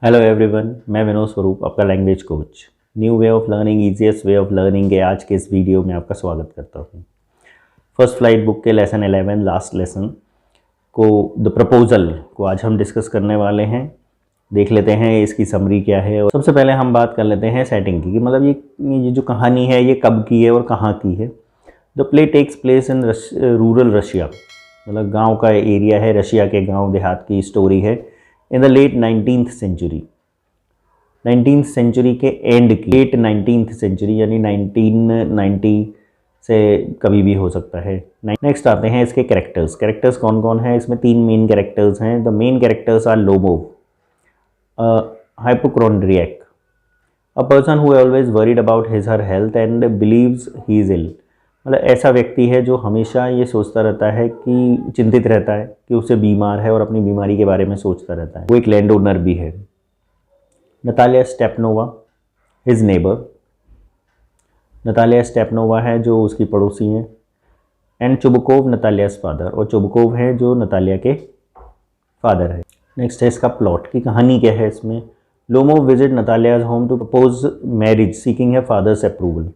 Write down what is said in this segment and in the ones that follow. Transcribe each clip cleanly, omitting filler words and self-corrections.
Hello everyone, मैं विनोद स्वरूप, आपका language coach. New way of learning, easiest way of learning के आज के इस वीडियो में आपका स्वागत करता हूँ। फर्स्ट फ्लाइट बुक के लेसन 11 लास्ट लेसन को द प्रपोजल को आज हम डिस्कस करने वाले हैं। देख लेते हैं इसकी समरी क्या है। और सबसे पहले हम बात कर लेते हैं सेटिंग की, कि मतलब ये जो कहानी है ये कब की है और कहाँ की है। The play takes place in rural Russia, मतलब गाँव का एरिया है, रशिया के गाँव देहात की स्टोरी है। In the late 19th century, 19th century के एंड की, लेट 19th सेंचुरी यानी 1990 से कभी भी हो सकता है। नेक्स्ट आते हैं इसके कैरेक्टर्स कौन कौन है। इसमें 3 मेन कैरेक्टर्स हैं। The main characters are Lomov, hypochondriac, a person who always worried about his her health and believes he is ill, मतलब ऐसा व्यक्ति है जो हमेशा ये सोचता रहता है कि चिंतित रहता है कि उसे बीमार है और अपनी बीमारी के बारे में सोचता रहता है। वो एक लैंड ओनर भी है। Natalia Stepanova, his neighbour, Natalia Stepanova है जो उसकी पड़ोसी हैं। एंड चुबकोव, नतालियास फादर, और चुबकोव है जो नतालिया के फादर है। नेक्स्ट है इसका प्लॉट की कहानी क्या है इसमें। Lomov visit Natalia's home to propose marriage seeking her father's approval,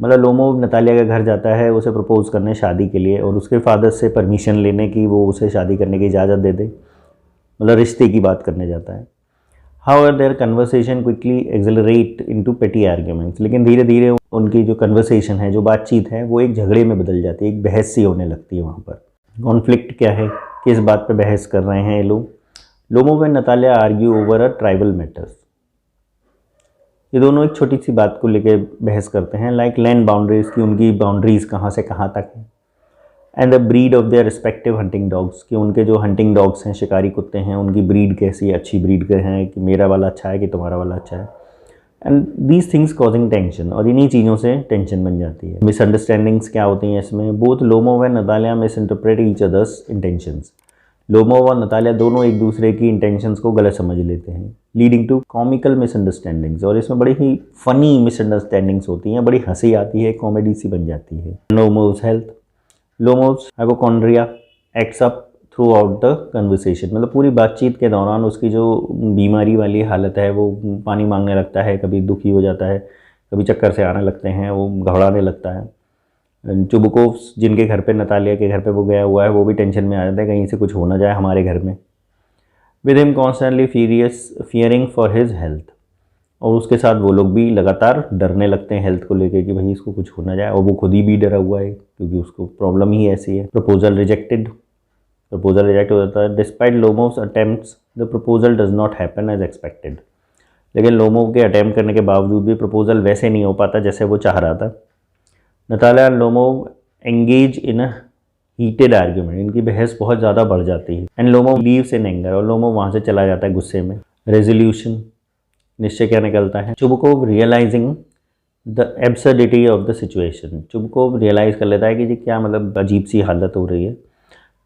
मतलब लोमोव नतालिया के घर जाता है उसे प्रपोज करने शादी के लिए, और उसके फादर से परमिशन लेने की वो उसे शादी करने की इजाज़त दे दे, मतलब रिश्ते की बात करने जाता है। However their conversation quickly accelerate into पेटी आर्ग्यूमेंट्स, लेकिन धीरे धीरे उनकी जो कन्वर्सेशन है, जो बातचीत है, वो एक झगड़े में बदल जाती है, एक बहस सी होने लगती है वहाँ पर। कॉन्फ्लिक्ट क्या है, किस बात पर बहस कर रहे हैं ये लोग। Lomov and Natalia argue over a tribal matters, ये दोनों एक छोटी सी बात को लेकर बहस करते हैं, लाइक लैंड बाउंड्रीज की, उनकी बाउंड्रीज कहाँ से कहाँ तक है। And the breed of their respective hunting dogs, कि उनके जो हंटिंग डॉग्स हैं, शिकारी कुत्ते हैं, उनकी ब्रीड कैसी है, अच्छी ब्रीड के हैं, कि मेरा वाला अच्छा है कि तुम्हारा वाला अच्छा है। And these things causing tension, और इन्हीं चीज़ों से टेंशन बन जाती है। मिसअंडरस्टैंडिंग्स क्या होती हैं इसमें। Both Lomov and Natalia miss interpret each others intentions, Lomov और नतालिया दोनों एक दूसरे की इंटेंशंस को गलत समझ लेते हैं, लीडिंग टू कॉमिकल मिसअंडरस्टैंडिंग्स, और इसमें बड़ी ही फनी मिसअंडरस्टैंडिंग्स होती हैं, बड़ी हंसी आती है, कॉमेडी सी बन जाती है। Lomov's health, Lomov's hypochondria acts up throughout the conversation, मतलब पूरी बातचीत के दौरान उसकी जो बीमारी वाली हालत है, वो पानी मांगने लगता है, कभी दुखी हो जाता है, कभी चक्कर से आने लगते हैं, वो घबराने लगता है। चुबकोव, जिनके घर पे, नतालिया के घर पे वो गया हुआ है, वो भी टेंशन में आ जाता है कहीं से कुछ हो ना जाए हमारे घर में। With him constantly fearing for his health, और उसके साथ वो लोग भी लगातार डरने लगते हैं हेल्थ को लेकर कि भाई इसको कुछ हो ना जाए, और वो खुद ही भी डरा हुआ है क्योंकि उसको प्रॉब्लम ही ऐसी है। प्रपोजल रिजेक्टेड, प्रपोजल रिजेक्ट हो जाता है। Despite Lomov's attempts the proposal does not happen as expected, लेकिन लोमोव के अटैम्प्ट करने के बावजूद भी प्रपोजल वैसे नहीं हो पाता जैसे वो चाह रहा था। Natalia and Lomov engage in a heated argument, इनकी बहस बहुत ज़्यादा बढ़ जाती है। And Lomov leaves in anger, और लोमोव वहाँ से चला जाता है गुस्से में। रेजोल्यूशन, निश्चय क्या निकलता है। Chubukov realizing the absurdity of the situation, Chubukov realize कर लेता है कि ये क्या, मतलब अजीब सी हालत हो रही है।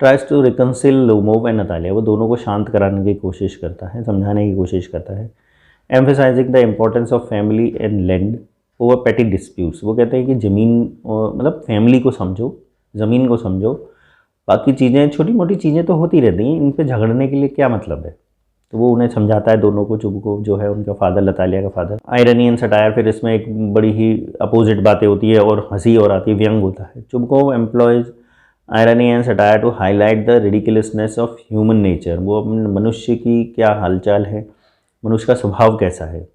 Tries to reconcile Lomov and Natalia, वो दोनों को शांत कराने की कोशिश करता है, समझाने की कोशिश करता है। Emphasizing the importance of family and land over पेटी डिस्प्यूट्स, वो कहते हैं कि ज़मीन, मतलब फैमिली को समझो, ज़मीन को समझो, बाकी चीज़ें, छोटी मोटी चीज़ें तो होती रहती हैं, इन पे झगड़ने के लिए क्या मतलब है। तो वो उन्हें समझाता है दोनों को, चुबकोव जो है उनका फादर, नतालिया का फादर। आयरनी एंड सटायर, फिर इसमें एक बड़ी ही अपोजिट बातें होती है और हंसी और आती है, व्यंग होता है। Chubukov employs irony and satire to highlight the ridiculousness of human nature, वो अपने मनुष्य की क्या हालचाल है, मनुष्य का स्वभाव कैसा है,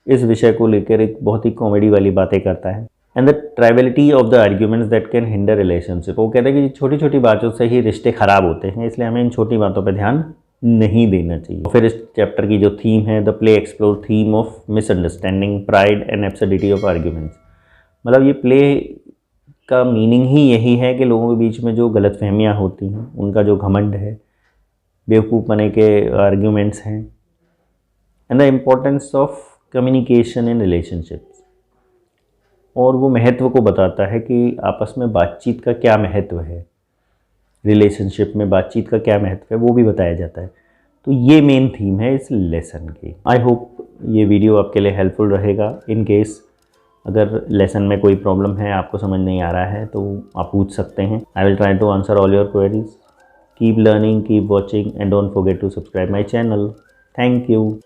इस विषय को लेकर एक बहुत ही कॉमेडी वाली बातें करता है। And the triviality of the arguments that can hinder relationship, वो कहते हैं कि छोटी छोटी बातों से ही रिश्ते खराब होते हैं, इसलिए हमें इन छोटी बातों पर ध्यान नहीं देना चाहिए। फिर इस चैप्टर की जो थीम है, the play explore theme of misunderstanding, pride and absurdity of arguments, मतलब ये प्ले का मीनिंग ही यही है कि लोगों के बीच में जो गलतफहमियाँ होती हैं, उनका जो घमंड है, बेवकूफ़पने के आर्ग्यूमेंट्स हैं। And the importance of communication in relationships, और वो महत्व को बताता है कि आपस में बातचीत का क्या महत्व है, रिलेशनशिप में बातचीत का क्या महत्व है, वो भी बताया जाता है। तो ये मेन थीम है इस लेसन की। आई होप ये वीडियो आपके लिए हेल्पफुल रहेगा। इन केस अगर लेसन में कोई प्रॉब्लम है, आपको समझ नहीं आ रहा है, तो आप पूछ सकते हैं। I will try to answer all your queries. Keep learning, keep watching and don't forget to subscribe my channel. Thank you.